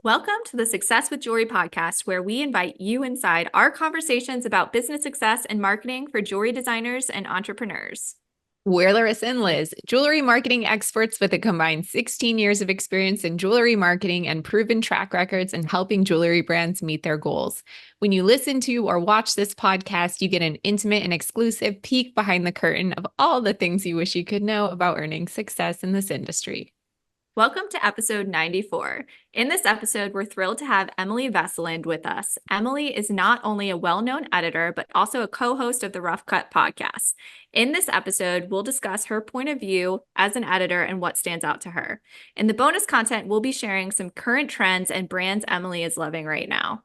Welcome to the Success with Jewelry podcast, where we invite you inside our conversations about business success and marketing for jewelry designers and entrepreneurs. We're Laryssa and Liz, jewelry marketing experts with a combined 16 years of experience in jewelry marketing and proven track records in helping jewelry brands meet their goals. When you listen to or watch this podcast, you get an intimate and exclusive peek behind the curtain of all the things you wish you could know about earning success in this industry. Welcome to episode 94. In this episode, we're thrilled to have Emili Vesilind with us. Emili is not only a well-known editor, but also a co-host of the Rough Cut podcast. In this episode, we'll discuss her point of view as an editor and what stands out to her. In the bonus content, we'll be sharing some current trends and brands Emili is loving right now.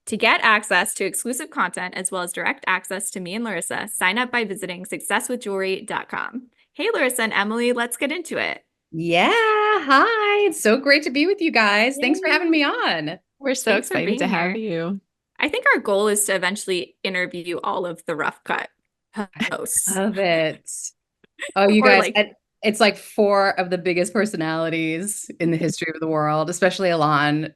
To get access to exclusive content, as well as direct access to me and Laryssa, sign up by visiting successwithjewelry.com. Hey, Laryssa and Emili, let's get into it. Yeah. Hi. It's so great to be with you guys. Thanks for having me on. We're so excited to have you. I think our goal is to eventually interview all of the Rough Cut hosts. Love it. Oh, you guys, it's like 4 of the biggest personalities in the history of the world, especially Alon.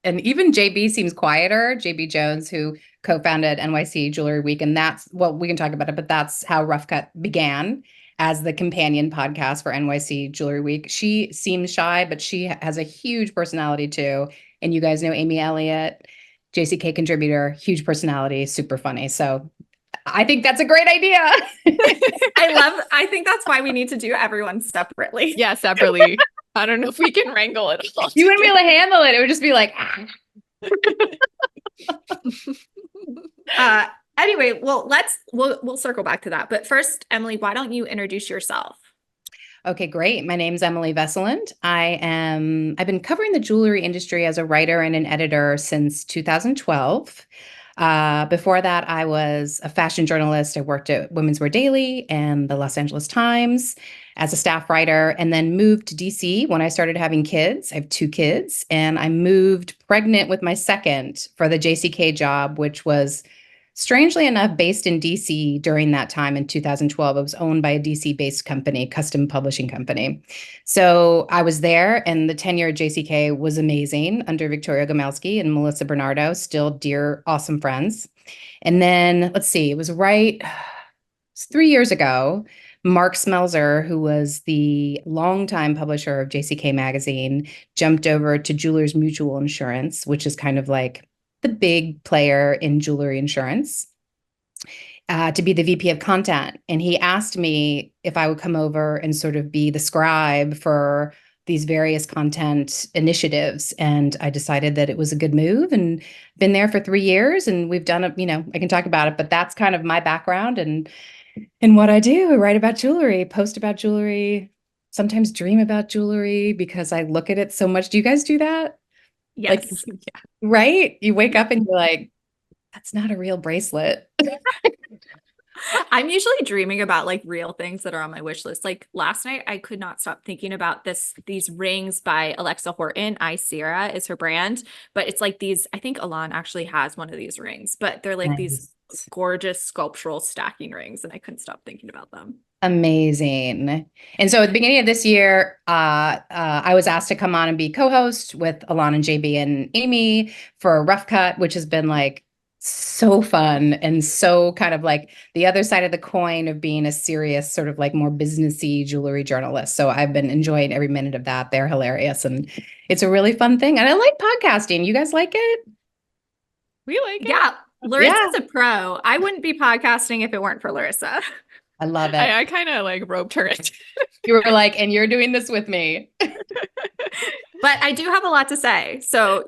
And even JB seems quieter. JB Jones, who co-founded NYC Jewelry Week. And that's, well, we can talk about it, but that's how Rough Cut began as the companion podcast for NYC Jewelry Week. She seems shy, but she has a huge personality too. And you guys know Amy Elliott, JCK contributor, huge personality, super funny. So I think that's a great idea. I think that's why we need to do everyone separately. Yeah, separately. I don't know if we can wrangle it all. You wouldn't be able to handle it. It would just be like, Anyway, well, we'll circle back to that. But first, Emili, why don't you introduce yourself? Okay, great. My name's Emili Vesilind. I've been covering the jewelry industry as a writer and an editor since 2012. Before that, I was a fashion journalist. I worked at Women's Wear Daily and the Los Angeles Times as a staff writer, and then moved to DC when I started having kids. I have 2 kids, and I moved pregnant with my second for the JCK job, which was strangely enough based in DC during that time in 2012. It was owned by a DC-based company, custom publishing company. So I was there, and the tenure at JCK was amazing under Victoria Gomelski and Melissa Bernardo, still dear, awesome friends. And then, let's see, it was 3 years ago, Mark Smelzer, who was the longtime publisher of JCK Magazine, jumped over to Jewelers Mutual Insurance, which is kind of like the big player in jewelry insurance, to be the VP of content. And he asked me if I would come over and sort of be the scribe for these various content initiatives. And I decided that it was a good move, and been there for 3 years, and we've done it, I can talk about it, but that's kind of my background and what I do. I write about jewelry, post about jewelry, sometimes dream about jewelry because I look at it so much. Do you guys do that? Yes. Yeah. Right? You wake up and you're like, that's not a real bracelet. I'm usually dreaming about like real things that are on my wish list. Like last night, I could not stop thinking about these rings by Alexa Horton. Icera is her brand, but it's like these, I think Alon actually has one of these rings, but they're like these gorgeous sculptural stacking rings, and I couldn't stop thinking about them. Amazing. And so at the beginning of this year, I was asked to come on and be co-host with Alon and JB and Amy for Rough Cut, which has been like so fun and so kind of like the other side of the coin of being a serious sort of like more businessy jewelry journalist. So I've been enjoying every minute of that. They're hilarious, and it's a really fun thing. And I like podcasting. You guys like it? We like it. Yeah. Laryssa's a pro. I wouldn't be podcasting if it weren't for Laryssa. I love it. I kind of like roped her into You were like, and you're doing this with me. But I do have a lot to say. So,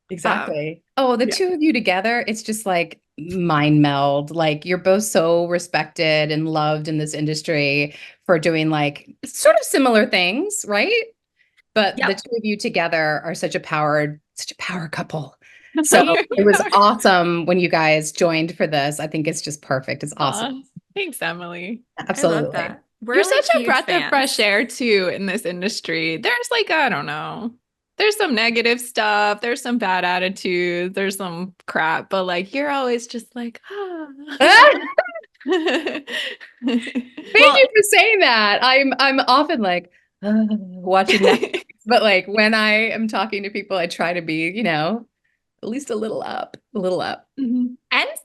Exactly. The 2 of you together, it's just like mind meld. Like you're both so respected and loved in this industry for doing like sort of similar things, right? But the 2 of you together are such a power couple. So it was awesome when you guys joined for this. I think it's just perfect. It's awesome. Thanks, Emili. Absolutely. I love that. You're such a breath of fresh air too in this industry. There's like, I don't know. There's some negative stuff. There's some bad attitudes. There's some crap, but like, you're always just like, Thank you for saying that. I'm often like, watching that. But like when I am talking to people, I try to be, at least a little up, a little up. And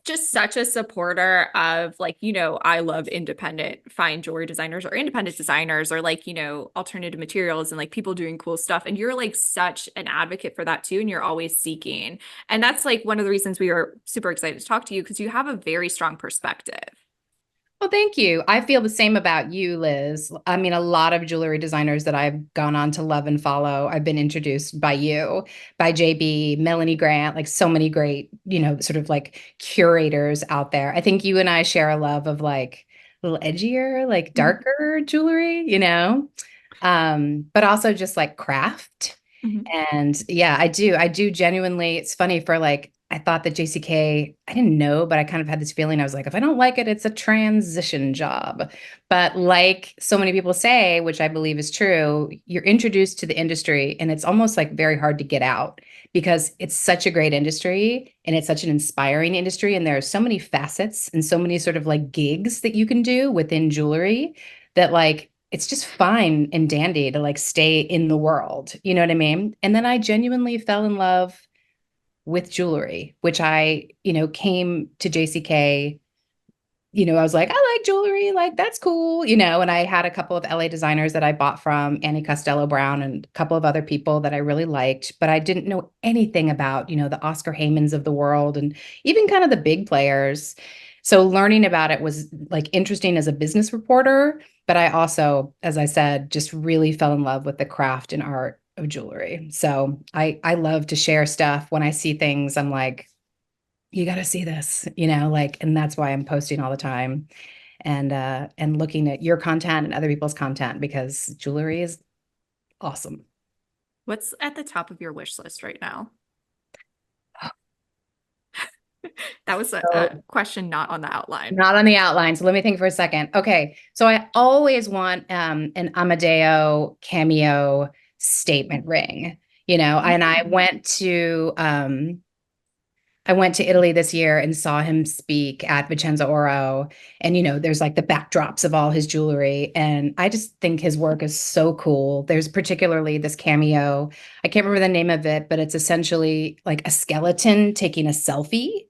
just such a supporter of like, I love independent fine jewelry designers or independent designers or like, alternative materials and like people doing cool stuff. And you're like such an advocate for that too. And you're always seeking. And that's like one of the reasons we were super excited to talk to you because you have a very strong perspective. Well, thank you. I feel the same about you, Liz. I mean, a lot of jewelry designers that I've gone on to love and follow, I've been introduced by you, by JB, Melanie Grant, like so many great, sort of like curators out there. I think you and I share a love of like a little edgier, like darker jewelry, but also just like craft. Mhm. And yeah, I do genuinely, it's funny for like, I thought that JCK, I didn't know, but I kind of had this feeling. I was like, if I don't like it, it's a transition job. But like so many people say, which I believe is true, you're introduced to the industry and it's almost like very hard to get out because it's such a great industry and it's such an inspiring industry. And there are so many facets and so many sort of like gigs that you can do within jewelry that like, it's just fine and dandy to like stay in the world. You know what I mean? And then I genuinely fell in love with jewelry, which I, came to JCK, I was like, I like jewelry, like that's cool, and I had a couple of LA designers that I bought from, Annie Costello Brown and a couple of other people that I really liked, but I didn't know anything about, the Oscar Haymans of the world and even kind of the big players. So learning about it was like interesting as a business reporter, but I also, as I said, just really fell in love with the craft and art of jewelry. So I love to share stuff. When I see things, I'm like, you got to see this, like, and that's why I'm posting all the time and looking at your content and other people's content because jewelry is awesome. What's at the top of your wish list right now? That was a So question not on the outline. not on the outline. So let me think for a second. Okay. So I always want an Amadeo cameo statement ring, and I went to Italy this year and saw him speak at Vicenza Oro. And, there's like the backdrops of all his jewelry. And I just think his work is so cool. There's particularly this cameo. I can't remember the name of it, but it's essentially like a skeleton taking a selfie,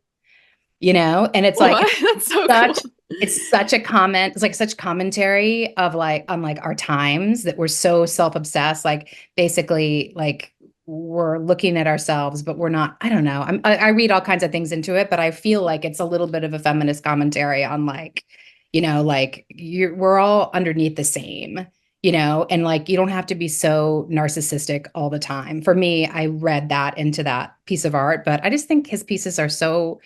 and it's like, What? That's so such, cool. it's such a comment. It's like such commentary of like, on like our times that we're so self-obsessed, like basically like, we're looking at ourselves, but we're not, I don't know. I read all kinds of things into it, but I feel like it's a little bit of a feminist commentary on like, like we're all underneath the same, and like, you don't have to be so narcissistic all the time. For me, I read that into that piece of art, but I just think his pieces are so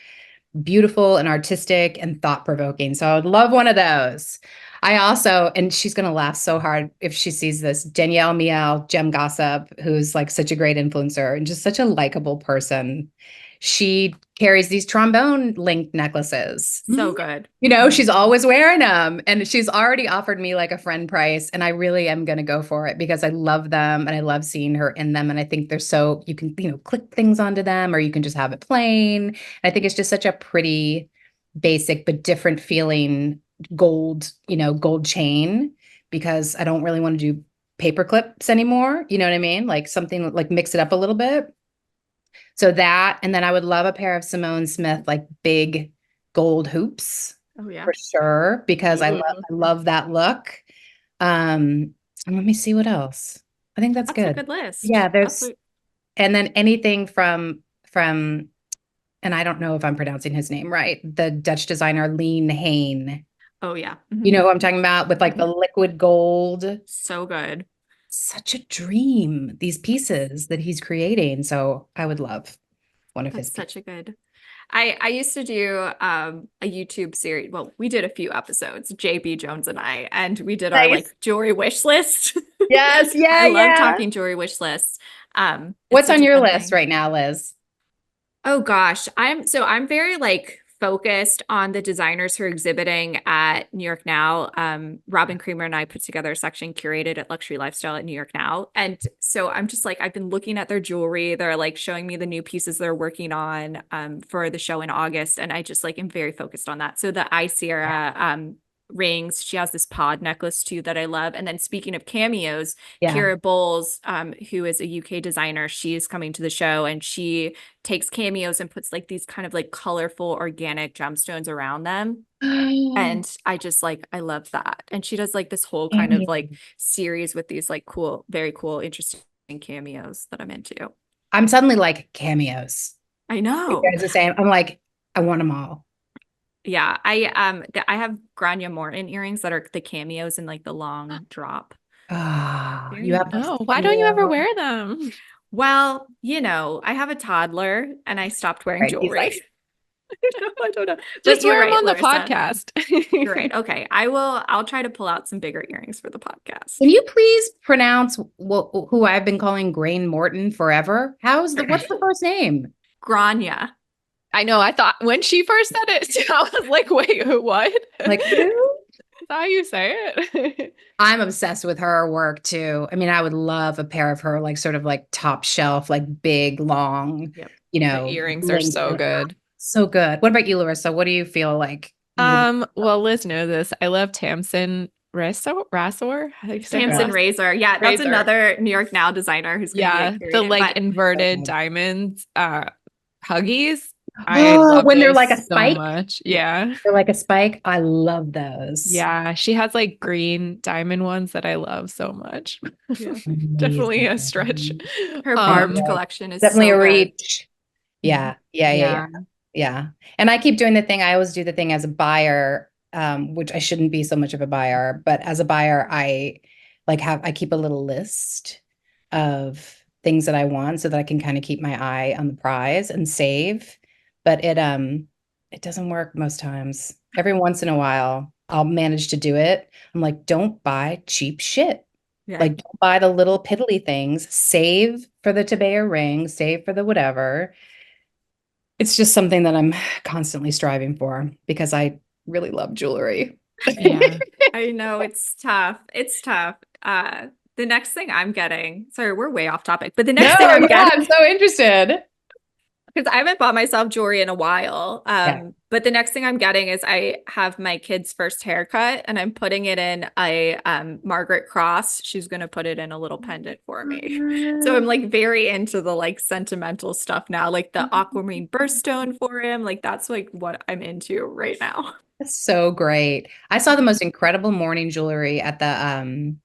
beautiful and artistic and thought-provoking. So I would love one of those. I also, and she's going to laugh so hard if she sees this, Danielle Miel, Gem Gossip, who's like such a great influencer and just such a likable person. She carries these trombone linked necklaces. So good. She's always wearing them and she's already offered me like a friend price. And I really am going to go for it because I love them and I love seeing her in them. And I think they're so, you can, click things onto them or you can just have it plain. I think it's just such a pretty, basic, but different feeling gold chain because I don't really want to do paper clips anymore. You know what I mean? Like something like mix it up a little bit. So that, and then I would love a pair of Simone Smith, like big gold hoops Oh yeah. for sure, because I love that look. And let me see what else. I think that's That's a good. good list. Yeah, That's and then anything from, and I don't know if I'm pronouncing his name right, the Dutch designer Lean Hain. oh yeah. You know who I'm talking about with like the liquid gold. So good. Such a dream, these pieces that he's creating. So I would love one of his That's pieces. such a good. I used to do a YouTube series. Well, we did a few episodes, JB Jones and I, and we did our like Nice. jewelry wish list. Yes, I yeah, love yeah. talking jewelry wish lists. It's What's such on a your fun list thing. right now, Liz? Oh gosh, I'm very like focused on the designers who are exhibiting at New York Now. Robin Creamer and I put together a section curated at Luxury Lifestyle at New York Now. And so I'm just like, I've been looking at their jewelry. They're like showing me the new pieces they're working on for the show in August. And I just like am very focused on that. So the I Sierra rings. She has this pod necklace too that I love. And then speaking of cameos, Yeah. Kira Bowles, who is a UK designer, she is coming to the show and she takes cameos and puts like these kind of like colorful organic gemstones around them. And I just like, I love that. And she does like this whole kind of like series with these like cool, very cool, interesting cameos that I'm into. I'm suddenly like cameos. I You know. guys are saying, I'm like, I want them all. Yeah, I have Grania Morton earrings that are the cameos in like the long drop. Ah, Very you have nice. those Oh, why don't you ever too. wear them? Well, I have a toddler and I stopped wearing Right. He's jewelry. like, I don't know. But Just you're wear them right, on the Laryssa. podcast. You're right. Okay. I'll try to pull out some bigger earrings for the podcast. can you please pronounce who I've been calling Grain Morton forever? What's the first name? Grania. I know. I thought when she first said it, I was like, wait, what? Like who? Is that how you say it? I'm obsessed with her work too. I mean, I would love a pair of her, like sort of like top shelf, like big, long, Yep. The earrings are so good. So good. What about you, Laryssa? What do you feel like? Well, Liz knows this. I love Tamsin Rasor. How do you say her Tamsin last- Razor. Yeah, that's Razor. another New York Now designer who's going to Yeah, be the curated. like But inverted diamonds, huggies. I Oh, love when they're those like a so spike? much. Yeah. They're like a spike. I love those. Yeah, she has like green diamond ones that I love so much. yeah. Definitely a Amazing. stretch. Her barbed Um, collection is Definitely so a good. reach. Yeah. yeah. Yeah. And I keep doing the thing. I always do the thing as a buyer, which I shouldn't be so much of a buyer, but as a buyer, I keep a little list of things that I want so that I can kind of keep my eye on the prize and save. But it doesn't work most times. Every once in a while, I'll manage to do it. I'm like, don't buy cheap shit. Yeah. Like, don't buy the little piddly things. Save for the Tabea ring, save for the whatever. It's just something that I'm constantly striving for because I really love jewelry. Yeah. I know it's tough. It's tough. The next thing I'm getting, sorry, we're way off topic, but the next thing I'm getting, I'm so interested. because I haven't bought myself jewelry in a while. Yeah. But the next thing I'm getting is I have my kid's first haircut and I'm putting it in a Margaret Cross. She's gonna put it in a little pendant for me. So I'm like very into the like sentimental stuff now, like the aquamarine birthstone for him. Like that's like what I'm into right now. That's so great. I saw the most incredible morning jewelry at the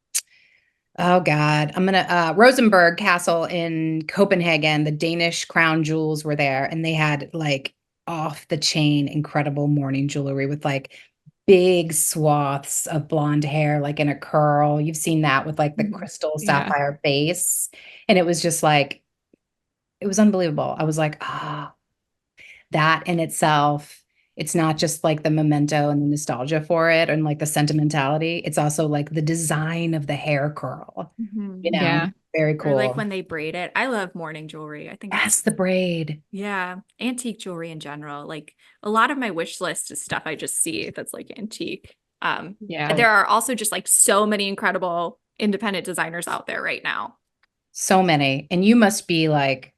oh God, I'm gonna Rosenberg Castle in Copenhagen. The Danish crown jewels were there, and they had like off the chain incredible morning jewelry with like big swaths of blonde hair, like in a curl. You've seen that with like the crystal sapphire base. And it was just like, it was unbelievable. I was like, that in itself, it's not just like the memento and the nostalgia for it and like the sentimentality. It's also like the design of the hair curl, Yeah. very Or cool. like when they braid it. I love morning jewelry. I think That's the braid. yeah, antique jewelry in general. Like a lot of my wish list is stuff I just see that's like antique. Yeah. There are also just like so many incredible independent designers out there right now. So many. And you must be like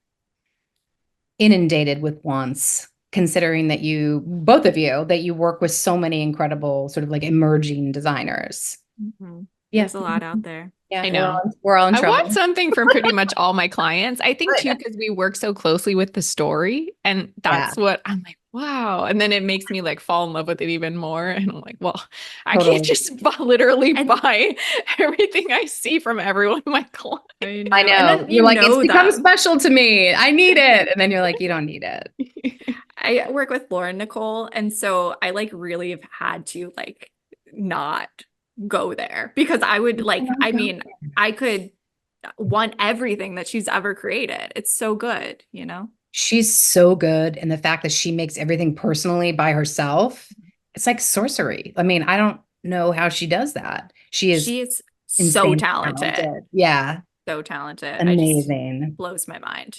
inundated with wants, considering that both of you, that you work with so many incredible sort of like emerging designers. There's a lot out there. Yeah, I know. we're all in I trouble. want something from pretty much all my clients. I think too, because we work so closely with the story. And that's what I'm like, wow. And then it makes me like fall in love with it even more. And I'm like, well, I can't just literally buy everything I see from everyone in my clients. I know. And then You're like, it's become them. special to me. I need it. And then you're like, you don't need it. I work with Lauren Nicole. And so I like really have had to like not go there because I would like, I mean, I could want everything that she's ever created. It's so good, you know? She's so good. And the fact that she makes everything personally by herself, it's like sorcery. I mean, I don't know how she does that. She is so talented. Yeah. So talented. Amazing. Blows my mind.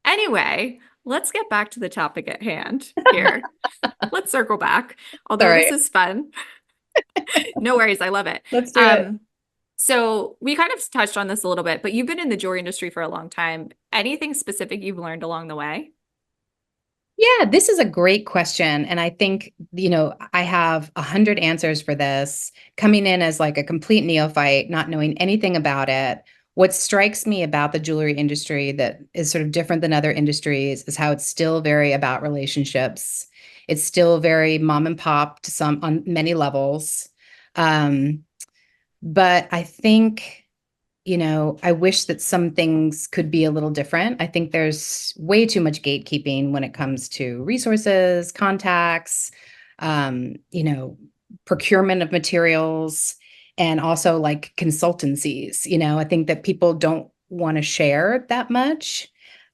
Anyway, let's get back to the topic at hand here. Let's circle back. Although this is fun. No worries. I love it. Let's do it. So we kind of touched on this a little bit, but you've been in the jewelry industry for a long time. Anything specific you've learned along the way? Yeah, this is a great question. And I think, I have 100 answers for this. Coming in as like a complete neophyte, not knowing anything about it. What strikes me about the jewelry industry that is sort of different than other industries is how it's still very about relationships. It's still very mom and pop to some on many levels. Um, but I think I wish that some things could be a little different. I think there's way too much gatekeeping when it comes to resources, contacts, um, you know, procurement of materials, and also like consultancies. I think that people don't want to share that much.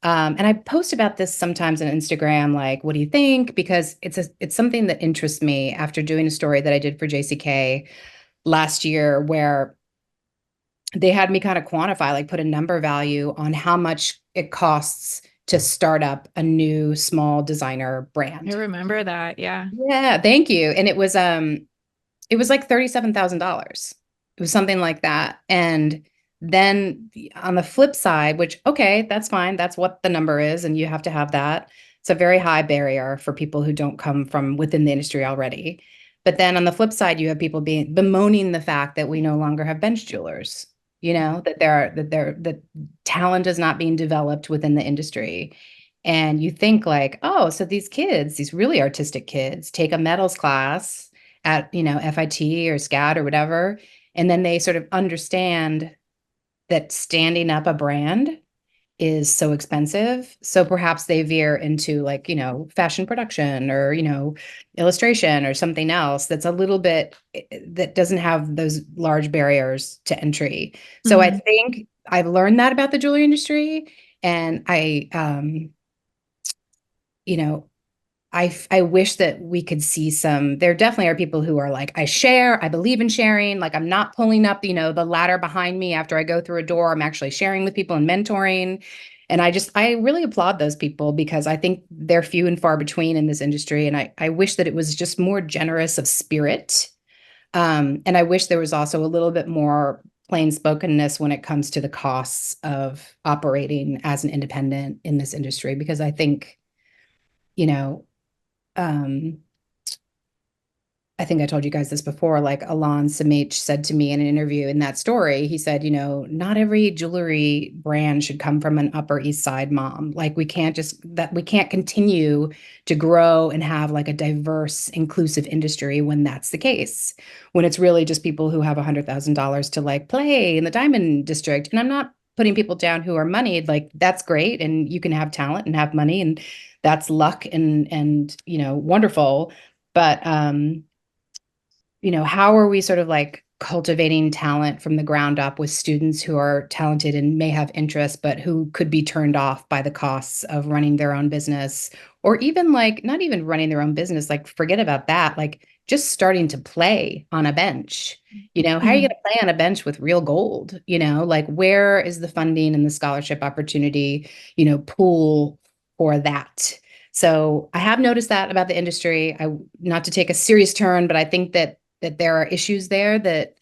And I post about this sometimes on Instagram, like, what do you think? Because it's something that interests me after doing a story that I did for JCK last year, where they had me kind of quantify, like put a number value on how much it costs to start up a new small designer I brand. remember that. Yeah. Yeah, thank you. And it was like $37,000. It was something like that. And then on the flip side, which, okay, that's fine. That's what the number is. And you have to have that. It's a very high barrier for people who don't come from within the industry already. But then on the flip side, you have people bemoaning the fact that we no longer have bench jewelers, that talent is not being developed within the industry. And you think like, oh, so these kids, these really artistic kids, take a metals class at, FIT or SCAD or whatever, and then they sort of understand that standing up a brand is so expensive. So perhaps they veer into like, fashion production or, illustration or something else that's a little bit that doesn't have those large barriers to entry. So I think I've learned that about the jewelry industry. And you know, I wish that we could see there definitely are people who are like, I believe in sharing. Like, I'm not pulling up, the ladder behind me after I go through a door. I'm actually sharing with people and mentoring. And I really applaud those people because I think they're few and far between in this industry. And I wish that it was just more generous of spirit. And I wish there was also a little bit more plain spokenness when it comes to the costs of operating as an independent in this industry, because I think, you know, um, I think I told you guys this before, like Alon Samich said to me in an interview in that story, he said, not every jewelry brand should come from an Upper East Side mom. Like we can't continue to grow and have like a diverse, inclusive industry when that's the case, when it's really just people who have $100,000 to like play in the diamond district. And I'm not putting people down who are moneyed, like that's great. And you can have talent and have money and that's luck and wonderful. But how are we sort of like cultivating talent from the ground up with students who are talented and may have interests, but who could be turned off by the costs of running their own business, or even like not even running their own business, like forget about that, like just starting to play on a bench. How are you going to play on a bench with real gold? Like where is the funding and the scholarship opportunity, pool for that? So I have noticed that about the industry. Not to take a serious turn, but I think that there are issues there that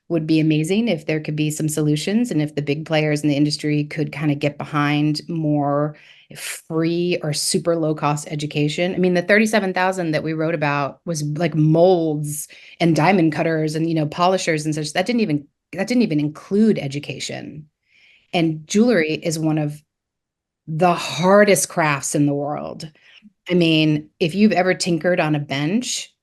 would be amazing if there could be some solutions, and if the big players in the industry could kind of get behind more free or super low cost education. I mean, the 37,000 that we wrote about was like molds and diamond cutters and polishers and such. That didn't even include education. And jewelry is one of the hardest crafts in the world. I mean, if you've ever tinkered on a bench,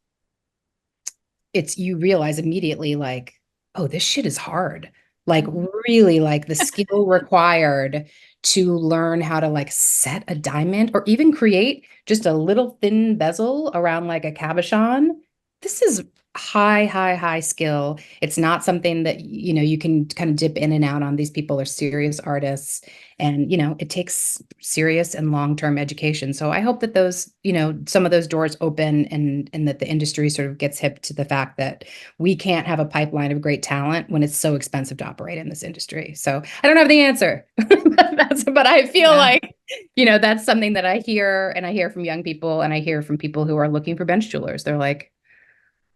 you realize immediately like, oh, this shit is hard. Like really like the skill required to learn how to like set a diamond or even create just a little thin bezel around like a cabochon. This is high skill. It's not something that, you can kind of dip in and out on. These people are serious artists and, it takes serious and long-term education. So I hope that those, some of those doors open and that the industry sort of gets hip to the fact that we can't have a pipeline of great talent when it's so expensive to operate in this industry. So I don't have the answer, but I feel like, that's something that I hear, and I hear from young people and I hear from people who are looking for bench jewelers. They're like,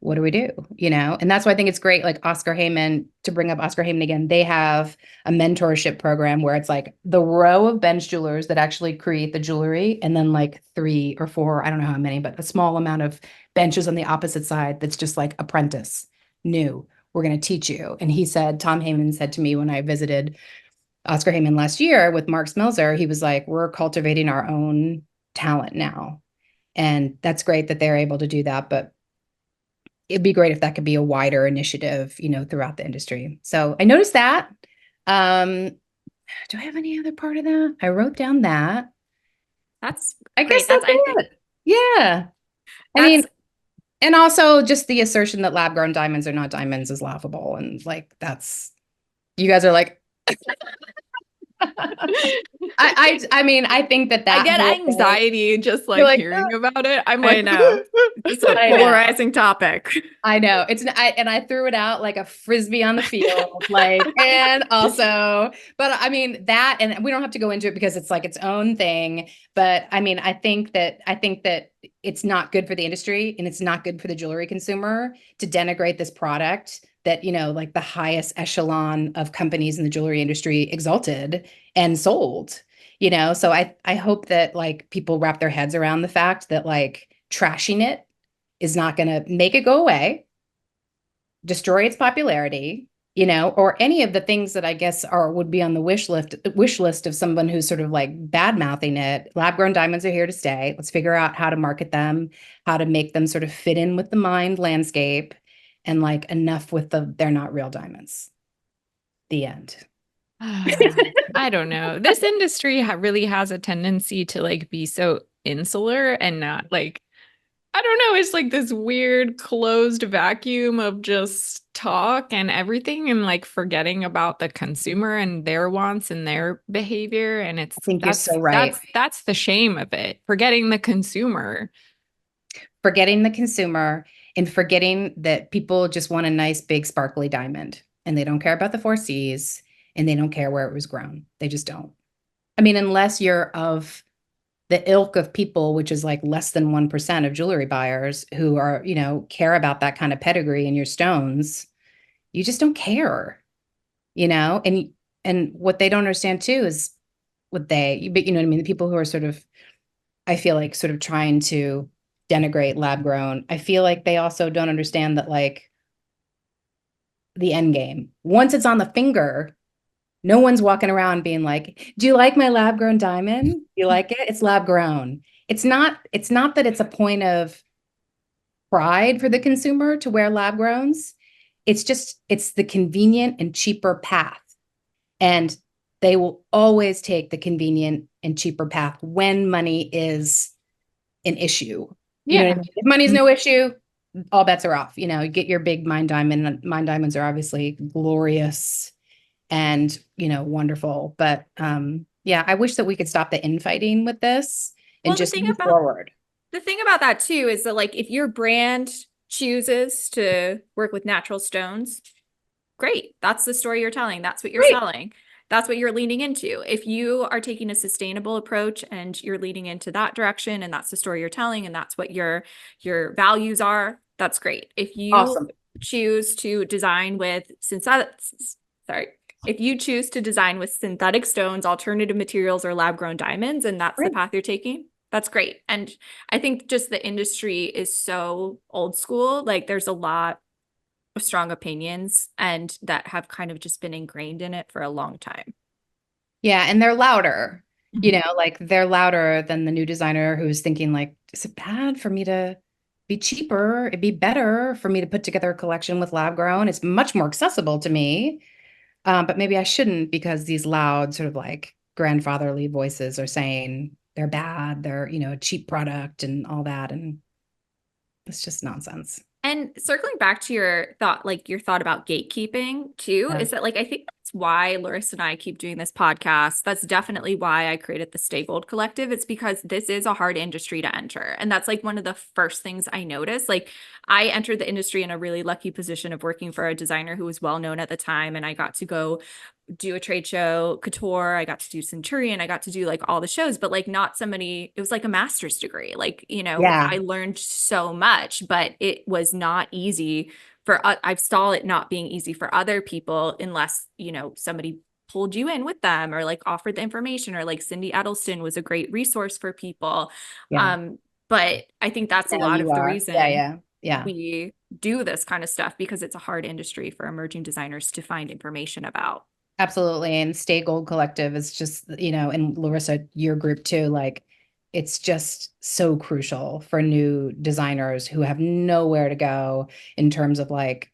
what do we do? And that's why I think it's great. Like Oscar Heyman, to bring up Oscar Heyman again, they have a mentorship program where it's like the row of bench jewelers that actually create the jewelry, and then like 3 or 4, I don't know how many, but a small amount of benches on the opposite side that's just like apprentice, new. We're going to teach you. And Tom Heyman said to me when I visited Oscar Heyman last year with Mark Smelzer, he was like, we're cultivating our own talent now. And that's great that they're able to do that. But it'd be great if that could be a wider initiative, throughout the industry. So I noticed that. Do I have any other part of that? I wrote down that. That's I great. guess that's it. Yeah. I mean, and also just the assertion that lab grown diamonds are not diamonds is laughable. And like, you guys are like, I mean, I think that I get anxiety just like hearing about it. I'm like, I know. It's a polarizing topic. I know. And I threw it out like a frisbee on the field, and also, but I mean that, and we don't have to go into it because it's like its own thing. But I mean, I think that it's not good for the industry, and it's not good for the jewelry consumer to denigrate this product that, like the highest echelon of companies in the jewelry industry exalted and sold, so I hope that like people wrap their heads around the fact that like trashing it is not going to make it go away, destroy its popularity, or any of the things that I guess would be on the wish list of someone who's sort of like bad mouthing it. Lab grown diamonds are here to stay. Let's figure out how to market them, how to make them sort of fit in with the mind landscape, and like enough with they're not real diamonds. The end. I don't know. This industry really has a tendency to like be so insular and not like, I don't know. It's like this weird closed vacuum of just talk and everything, and like forgetting about the consumer and their wants and their behavior. And I think you're so right. That's the shame of it. Forgetting the consumer and forgetting that people just want a nice, big, sparkly diamond, and they don't care about the 4 C's, and they don't care where it was grown. They just don't. I mean, unless you're of the ilk of people, which is like less than 1% of jewelry buyers who are, care about that kind of pedigree in your stones, you just don't care, and what they don't understand too is but you know what I mean? The people who are sort of, I feel like sort of trying to denigrate lab grown, I feel like they also don't understand that like the end game, once it's on the finger, no one's walking around being like, do you like my lab grown diamond? Do you like it? It's lab grown. It's not that it's a point of pride for the consumer to wear lab growns. It's the convenient and cheaper path. And they will always take the convenient and cheaper path when money is an issue. You know what I mean? If money's no issue, all bets are off. You get your big mine diamond. Mine diamonds are obviously glorious and, wonderful. But I wish that we could stop the infighting with this and just move forward. The thing about that too is that like if your brand chooses to work with natural stones, great. That's the story you're telling. That's what you're selling. That's what you're leaning into. If you are taking a sustainable approach and you're leaning into that direction, and that's the story you're telling, and that's what your values are, that's great. If you choose to design with synthetic stones, alternative materials, or lab grown diamonds, and that's the path you're taking, that's great. And I think just the industry is so old school. Like there's a lot of strong opinions and that have kind of just been ingrained in it for a long time. Yeah. And they're louder, like they're louder than the new designer who's thinking like, is it bad for me to be cheaper? It'd be better for me to put together a collection with lab grown. It's much more accessible to me. But maybe I shouldn't, because these loud sort of like grandfatherly voices are saying they're bad, they're, a cheap product and all that. And it's just nonsense. And circling back to your thought about gatekeeping too, is that like, I think that's why Laryssa and I keep doing this podcast. That's definitely why I created the Stay Gold Collective. It's because this is a hard industry to enter. And that's like one of the first things I noticed. Like I entered the industry in a really lucky position of working for a designer who was well known at the time. And I got to go do a trade show, Couture, I got to do Centurion, I got to do like all the shows, but like not somebody, it was like a master's degree. Like, Yeah. I learned so much, but it was not easy for, I saw it not being easy for other people unless, somebody pulled you in with them or like offered the information, or like Cindy Edelston was a great resource for people. Yeah. But I think that's a Now lot you of the are. Yeah. reason Yeah. Yeah. we do this kind of stuff, because it's a hard industry for emerging designers to find information about. Absolutely. And Stay Gold Collective is just, and Laryssa, your group too, like it's just so crucial for new designers who have nowhere to go in terms of like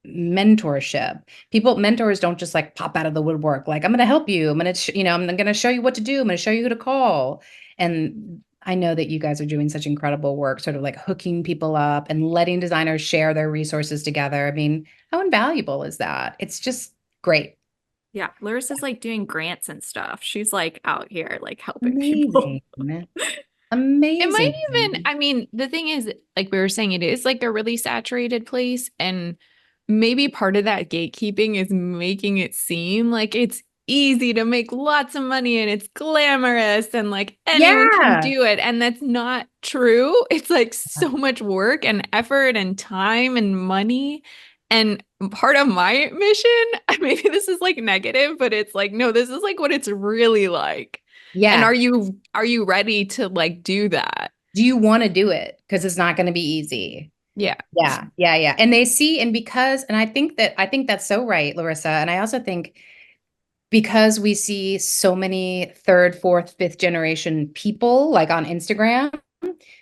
mentorship. Mentors don't just like pop out of the woodwork. Like, I'm going to help you. I'm going to show you what to do. I'm going to show you who to call. And I know that you guys are doing such incredible work, sort of like hooking people up and letting designers share their resources together. I mean, how invaluable is that? It's just great. Yeah, Laryssa's like doing grants and stuff. She's like out here like helping people. Amazing. It might even, Amazing. I mean, the thing is, like we were saying, it is like a really saturated place. And maybe part of that gatekeeping is making it seem like it's easy to make lots of money and it's glamorous and like anyone can Yeah. do it. And that's not true. It's like so much work and effort and time and money. And part of my mission, maybe this is like negative, but it's like, no, this is like what it's really like. And Yeah. are you ready to like do that? Do you want to do it? Because it's not going to be easy. Yeah. Yeah, yeah, yeah. And they see, and I think that's so right, Laryssa. And I also think because we see so many third, fourth, fifth generation people like on Instagram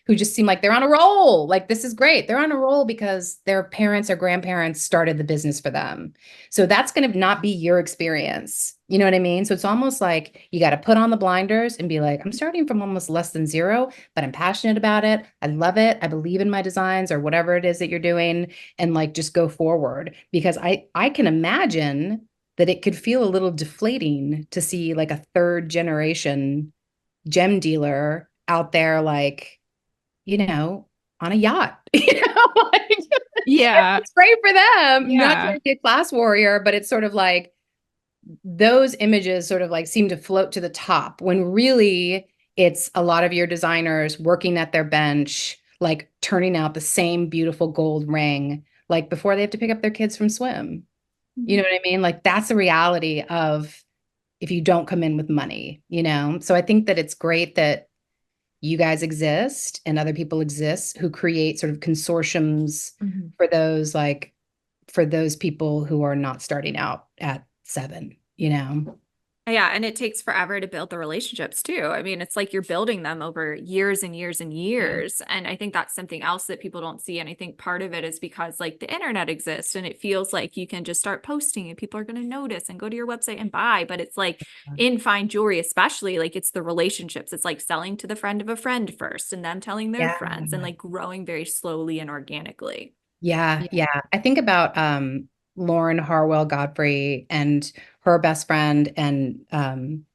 who just seem like they're on a roll. Like, this is great. They're on a roll because their parents or grandparents started the business for them. So that's going to not be your experience. You know what I mean? So it's almost like you got to put on the blinders and be like, I'm starting from almost less than zero, but I'm passionate about it. I love it. I believe in my designs or whatever it is that you're doing, and like just go forward. Because I can imagine that it could feel a little deflating to see like a third generation gem dealer out there, like, on a yacht, like, Yeah. it's great for them. Not Yeah. trying to be a class warrior, but it's sort of like those images sort of like seem to float to the top when really it's a lot of your designers working at their bench, like turning out the same beautiful gold ring, like before they have to pick up their kids from swim. You know what I mean? Like, that's the reality of if you don't come in with money. So I think that it's great that you guys exist and other people exist who create sort of consortiums Mhm. for those people who are not starting out at 7. Yeah, and it takes forever to build the relationships too. I mean, it's like you're building them over years and years and years. And I think that's something else that people don't see. And I think part of it is because like the internet exists and it feels like you can just start posting and people are going to notice and go to your website and buy. But it's like in fine jewelry, especially, like it's the relationships. It's like selling to the friend of a friend first and them telling their Yeah. friends, and like growing very slowly and organically. Yeah, yeah. I think about Lauren Harwell Godfrey and her best friend and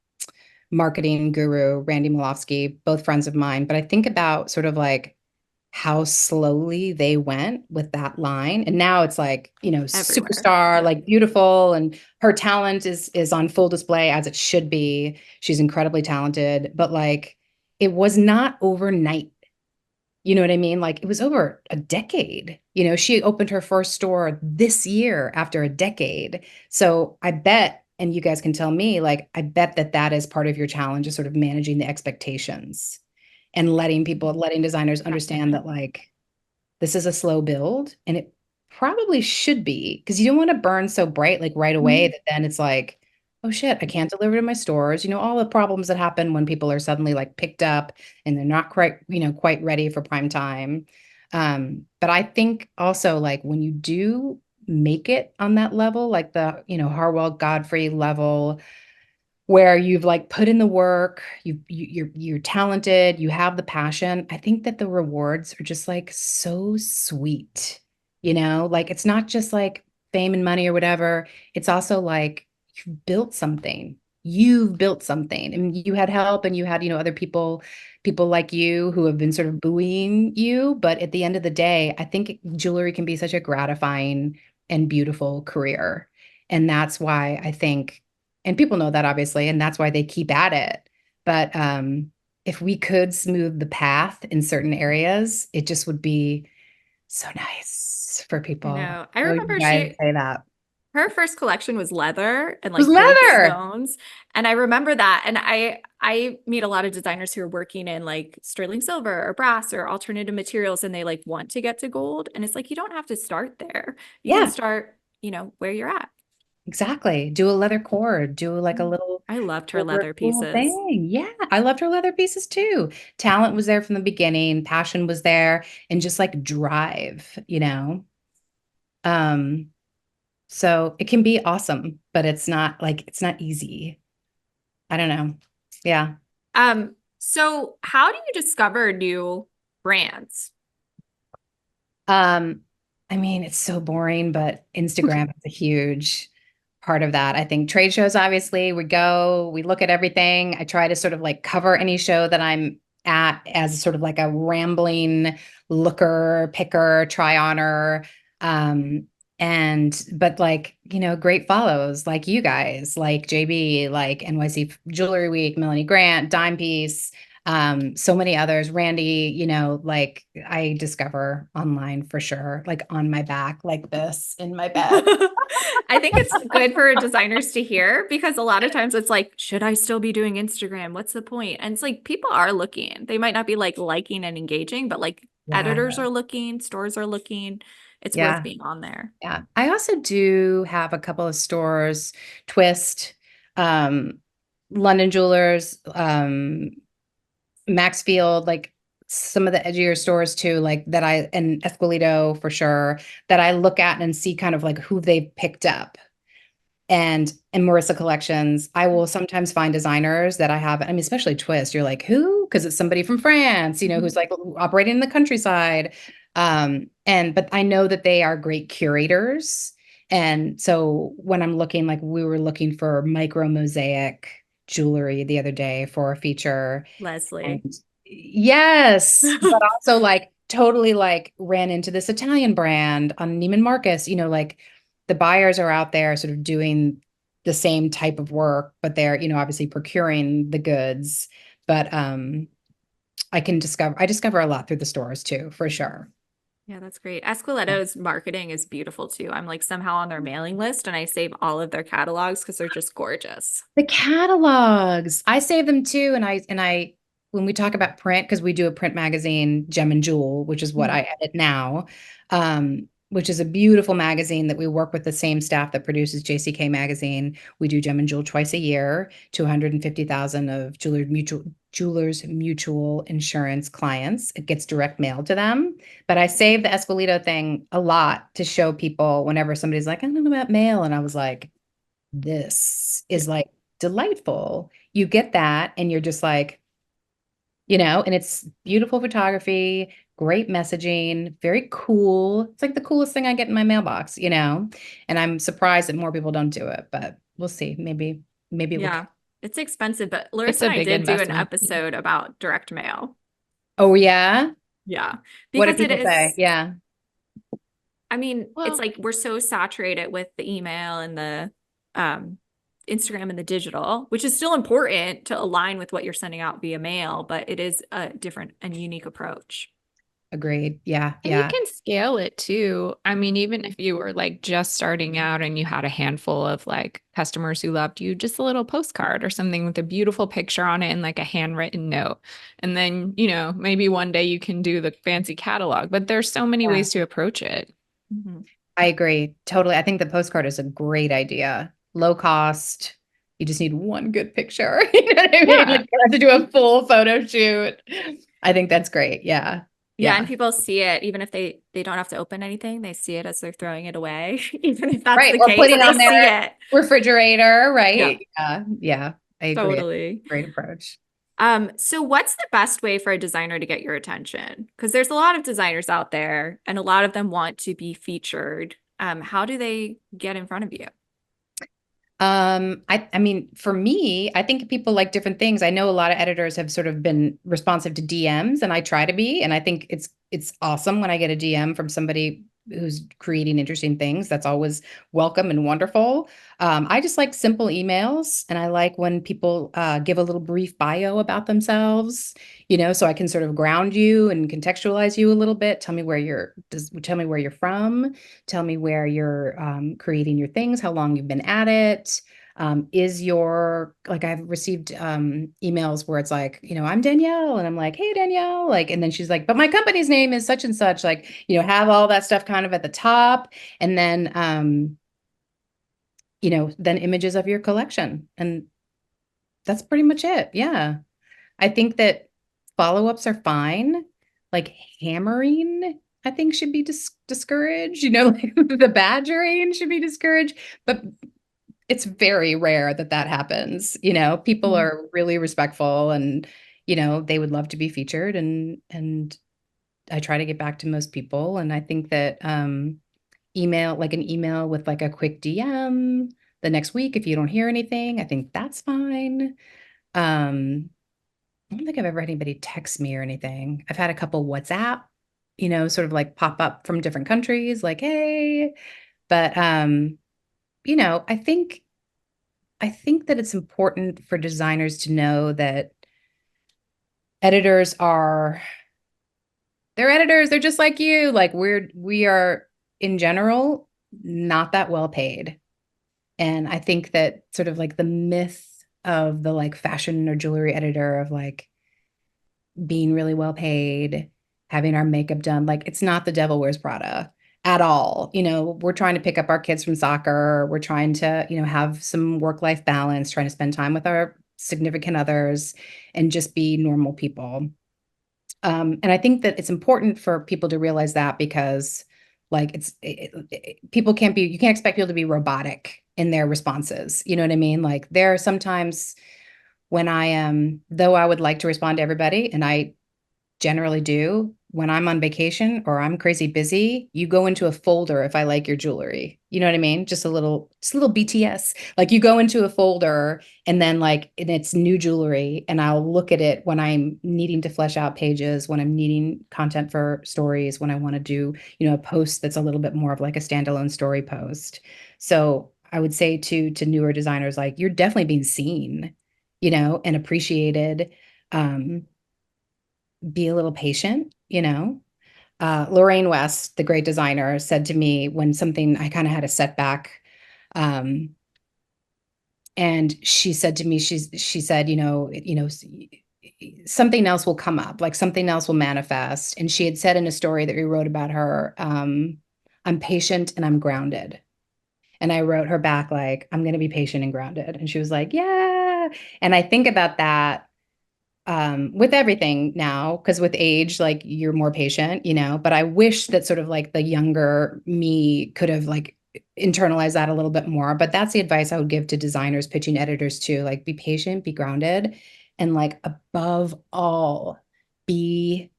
marketing guru Randy Malofsky, both friends of mine. But I think about sort of like how slowly they went with that line. And now it's like, Everywhere. superstar, Yeah. like beautiful, and her talent is on full display as it should be. She's incredibly talented, but like it was not overnight. You know what I mean? Like, it was over a decade. She opened her first store this year after a decade. So I bet, and you guys can tell me, like, I bet that that is part of your challenge, is sort of managing the expectations and letting designers understand that, like, this is a slow build, and it probably should be, because you don't want to burn so bright, like right away, that then it's like, oh shit, I can't deliver to my stores. All the problems that happen when people are suddenly like picked up and they're not quite ready for prime time. But I think also, like, when you do make it on that level, like the, Harwell Godfrey level, where you've like put in the work, you're talented, you have the passion, I think that the rewards are just like so sweet. Like, it's not just like fame and money or whatever. It's also like you've built something. You've built something, and you had help, and you had, other people like you who have been sort of buoying you. But at the end of the day, I think jewelry can be such a gratifying and beautiful career. And that's why I think And people know that obviously, and that's why they keep at it. But if we could smooth the path in certain areas, it just would be so nice for I people. know. I I know you remember guys say that. her first collection was leather and It was like big leather. stones. And I remember that. And I meet a lot of designers who are working in like sterling silver or brass or alternative materials, and they like want to get to gold. And it's like you don't have to start there. You can Yeah, start, where you're at. exactly. Do a leather cord, do like a little I loved her silver leather cool pieces. thing. Yeah, I loved her leather pieces too. Talent was there from the beginning, passion was there, and just like drive. Um, so it can be awesome, but it's not easy. I don't know. Yeah. So how do you discover new brands? Um, I mean, it's so boring, but Instagram is a huge part of that. I think trade shows, obviously, we look at everything. I try to sort of like cover any show that I'm at as sort of like a rambling looker, picker, try oner. Um, but like, great follows like you guys, like JB, like NYC Jewelry Week, Melanie Grant, Dime Piece, so many others, Randy, like I discover online for sure, like on my back like this in my bed. I think it's good for designers to hear, because a lot of times it's like, should I still be doing Instagram? What's the point? And it's like people are looking. They might not be like liking and engaging, but like Yeah. editors are looking, stores are looking. It's worth Yeah. being on there. Yeah. I also do have a couple of stores, Twist, um, London Jewelers, Maxfield, like some of the edgier stores too, like that and Esquilito for sure, that I look at and see kind of like who they've picked up. And in Marissa collections, I will sometimes find designers that I have, I mean, especially Twist, you're like, who? Because it's somebody from France, who's like operating in the countryside. But I know that they are great curators. And so when I'm looking, like we were looking for micro mosaic jewelry the other day for a feature. Leslie. And yes, but also like totally like ran into this Italian brand on Neiman Marcus, like the buyers are out there sort of doing the same type of work, but they're, obviously procuring the goods. But I discover a lot through the stores too, for sure. Yeah, that's great. Yeah. Esquileto's marketing is beautiful too. I'm like somehow on their mailing list and I save all of their catalogs because they're just gorgeous. The catalogs, I save them too. And I, when we talk about print, because we do a print magazine, Gem and Jewel, which is what I edit now, which is a beautiful magazine that we work with the same staff that produces JCK magazine. We do Gem and Jewel twice a year to 150,000 of Jewelers Mutual Insurance clients. It gets direct mail to them. But I save the Esquilito thing a lot to show people whenever somebody's like, I don't know about mail. And I was like, this is like delightful. You get that, and you're just like, and it's beautiful photography, great messaging, very cool. It's like the coolest thing I get in my mailbox. And I'm surprised that more people don't do it, but we'll see. Maybe we'll. Yeah, it's expensive, but It's Laryssa a and I big did do an investment. episode about direct mail. Oh, yeah. Yeah, What do because it people say? is, Yeah. I mean, it's Well, like we're so saturated with the email and the um, Instagram and the digital, which is still important to align with what you're sending out via mail, but it is a different and unique approach. Agreed. Yeah. and you Yeah. can scale it too. I mean, even if you were like just starting out and you had a handful of like customers who loved you, just a little postcard or something with a beautiful picture on it and like a handwritten note. And then, maybe one day you can do the fancy catalog, but there's so many Yeah. ways to approach it. Mhm. I agree. Totally. I think the postcard is a great idea. Low cost. You just need one good picture. You know what I mean? Yeah. Like you don't have to do a full photo shoot. I think that's great. Yeah. Yeah, Yeah. and people see it even if they don't have to open anything. They see it as they're throwing it away, even if that's Right. the Or case. putting it They on see their it. refrigerator, Yeah, right? Yeah. Yeah. I agree. totally. Great approach. So what's the best way for a designer to get your attention? Because there's a lot of designers out there and a lot of them want to be featured. How do they get in front of you? I mean, for me, I think people like different things. I know a lot of editors have sort of been responsive to DMs, and I try to be, and I think it's awesome when I get a DM from somebody who's creating interesting things. That's always welcome and wonderful. I just like simple emails, and I like when people give a little brief bio about themselves, so I can sort of ground you and contextualize you a little bit. Tell me where tell me where you're from, tell me where you're creating your things, how long you've been at it. I've received emails where it's like, I'm Danielle, and I'm like, hey Danielle, like, and then she's like, but my company's name is such and such, like, have all that stuff kind of at the top, and then then images of your collection, and that's pretty much it. Yeah, I think that follow-ups are fine. Like hammering, I think should be discouraged. Like the badgering should be discouraged, but it's very rare that happens. People are really respectful, and they would love to be featured, and I try to get back to most people. And I think that email, like an email with like a quick DM the next week if you don't hear anything, I think that's fine. I don't think I've ever had anybody text me or anything. I've had a couple WhatsApp, sort of like pop up from different countries, like, hey, but I think that it's important for designers to know that editors they're editors. They're just like you. Like we are in general not that well paid. And I think that sort of like the myth of the like fashion or jewelry editor of like being really well paid, having our makeup done, like it's not the Devil Wears Prada at all. We're trying to pick up our kids from soccer. We're trying to, have some work-life balance, trying to spend time with our significant others and just be normal people. And I think that it's important for people to realize that, because like people you can't expect people to be robotic in their responses. You know what I mean? Like there are sometimes when I am, though I would like to respond to everybody, and I generally do, when I'm on vacation or I'm crazy busy, you go into a folder if I like your jewelry. You know what I mean? Just a little BTS. Like you go into a folder, and then like, and it's new jewelry, and I'll look at it when I'm needing to flesh out pages, when I'm needing content for stories, when I want to do, a post that's a little bit more of like a standalone story post. So I would say to newer designers, like you're definitely being seen, and appreciated. Be a little patient. Lorraine West, the great designer, said to me when I kind of had a setback, and she said to me, she said, something else will come up, like something else will manifest. And she had said in a story that we wrote about her, I'm patient and I'm grounded. And I wrote her back like, I'm going to be patient and grounded. And she was like, yeah. And I think about that with everything now, because with age, like you're more patient, but I wish that sort of like the younger me could have like internalized that a little bit more. But that's the advice I would give to designers pitching editors too, like be patient, be grounded, and like above all, be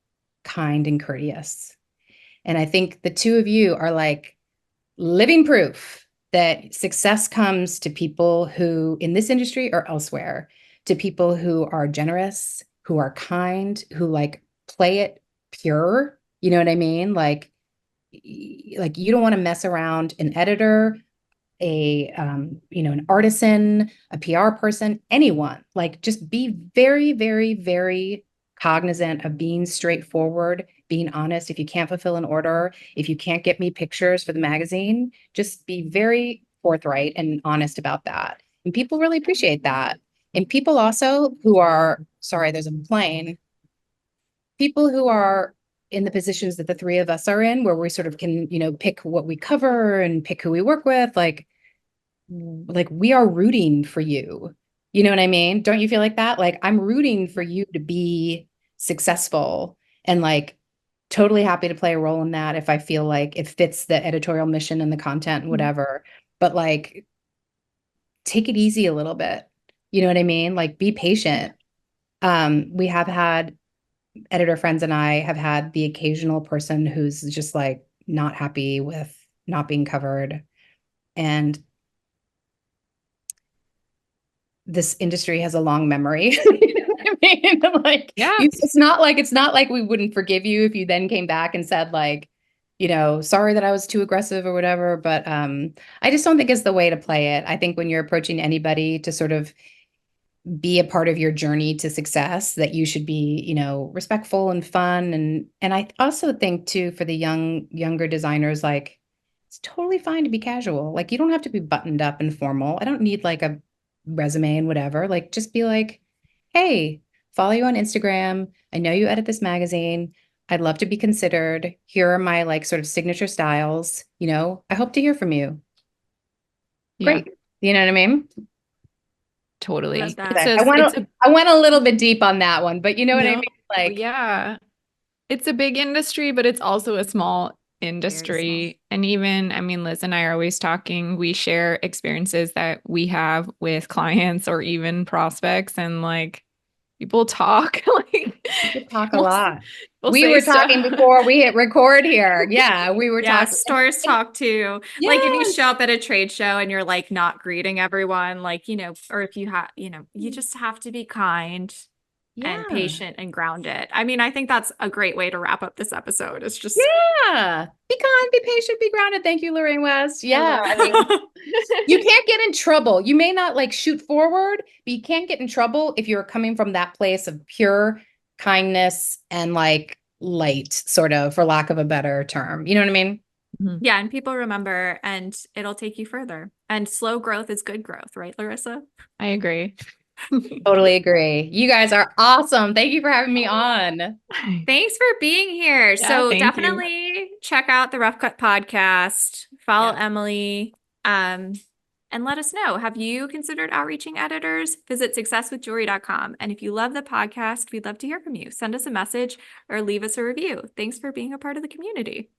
kind and courteous. And I think the two of you are like living proof that success comes to people who, in this industry or elsewhere, to people who are generous, who are kind, who like play it pure. You know what I mean? Like you don't want to mess around. An editor, an artisan, a PR person, anyone. Like just be very, very, very cognizant of being straightforward, being honest. If you can't fulfill an order, if you can't get me pictures for the magazine, just be very forthright and honest about that. And people really appreciate that. And people also who are, sorry, there's a plane, people who are in the positions that the three of us are in, where we sort of can, pick what we cover and pick who we work with, like we are rooting for you. You know what I mean? Don't you feel like that? Like I'm rooting for you to be successful, and like totally happy to play a role in that if I feel like it fits the editorial mission and the content and whatever. But like take it easy a little bit. You know what I mean? Like be patient. We have had editor friends, and I have had the occasional person who's just like not happy with not being covered. And this industry has a long memory. You know what I mean? Like, Yeah. it's not like we wouldn't forgive you if you then came back and said like, sorry that I was too aggressive or whatever, but I just don't think it's the way to play it. I think when you're approaching anybody to sort of be a part of your journey to success, that you should be, respectful and fun. And I also think too, for the younger designers, like it's totally fine to be casual. Like you don't have to be buttoned up and formal. I don't need like a resume and whatever. Like just be like, hey, follow you on Instagram. I know you edit this magazine. I'd love to be considered. Here are my like sort of signature styles. I hope to hear from you. Yeah, Great. You know what I mean? totally. Love that. It's I went a little bit deep on that one, but you know what I no, mean? Like, yeah. It's a big industry, but it's also a small Very industry. And even, I mean, Liz and I are always talking, we share experiences that we have with clients or even prospects, and like people talk, like we talk a we'll, lot. we'll We say were stuff. talking before we hit record here. Yeah, we were Yeah, talking. stores talk too. Like if you show up at a trade show and you're like not greeting everyone, like, or if you have, you just have to be kind and Yeah. patient and grounded. I mean, I think that's a great way to wrap up this episode. It's just Yeah. Be kind, be patient, be grounded. Thank you, Lorraine West. I Yeah. love I mean, that. you can't get in trouble. You may not like shoot forward, but you can't get in trouble if you're coming from that place of pure kindness and like light, sort of, for lack of a better term. You know what I mean? Yeah, and people remember and it'll take you further. And slow growth is good growth, right, Laryssa? I agree. Totally agree. You guys are awesome. Thank you for having me on. Thanks for being here. Yeah, So thank you. definitely check out the Rough Cut podcast, follow Yeah. Emily, and let us know. Have you considered outreaching editors? Visit successwithjewelry.com. And if you love the podcast, we'd love to hear from you. Send us a message or leave us a review. Thanks for being a part of the community.